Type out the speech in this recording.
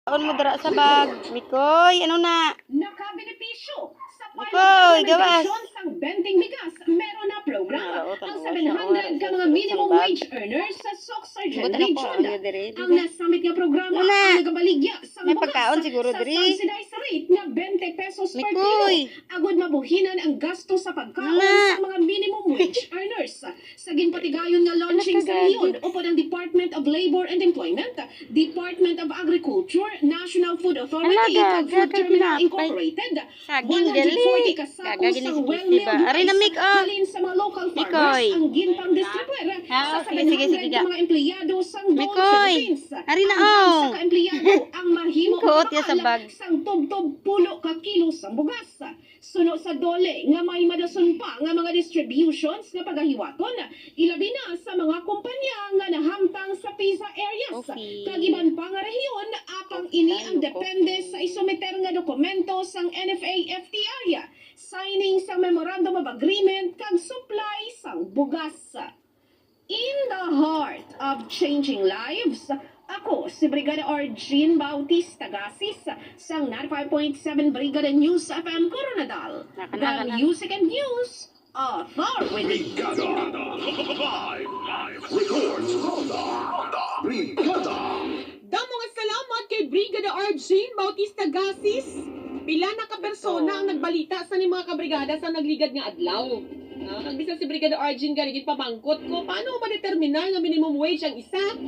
On mo dara sa bag. Mikoy, ano na? Nakabenepisyo sa Mikoy, gawas. sang benting bigas. Meron na programa ang 700 ka mga minimum wage earners sa Soxargen region. Ang nasamit nga programa ang nagabaligya sa May pagkaon siguro sa diri. subsidized rate nga 20 pesos per Mikoy. kilo. Agod mabuhinan ang gasto sa pagkaon sa mga minimum wage earners. Sa ginpatigayon nga launching sa rehiyon upod ang Department of Labor and Employment, Department of Agriculture, National Food Authority, Alaga, ug Food gaga Terminal pinapay. Incorporated. Saging 140 dali. kasako Gaga sa ginisip well-milled ba? Ari na, Mik, oh. halin sa mga local farmers Mikoy. ang gintang distribuer Ha, sa sige, sige, 700 sige, ka mga empleyado sang Dole Mikoy. Philippines. Ari na, Ang oh. sa ka-empleyado ang mahimo Kuot ya sa bag. sang tubtob pulo ka kilo sang bugas. Suno sa dole nga may madason pa nga mga distributions nga pagahiwaton, ilabi na sa mga kumpanya nga nahamtang sa PISA areas. Okay. Kagiban pa nga rehiyon, apang ini ang depende sa isumiter nga dokumento sang NFA-FT area, signing sa Memorandum of Agreement kag supply sang bugas. In the heart of changing lives, ako si Brigada Arjin Bautista Gasis sang 95.7 Brigada News FM Coronadal. The Music and News Authority. Brigada Live Records Ronda Brigada. Damo nga salamat kay Brigada Arjin Bautista Gasis. Pila na ka persona ang nagbalita sa ni mga kabrigada sa nagligad nga adlaw. Ang bisa si Brigada Arjin ganigit pamangkot ko, paano ma-determinar nga minimum wage ang isa?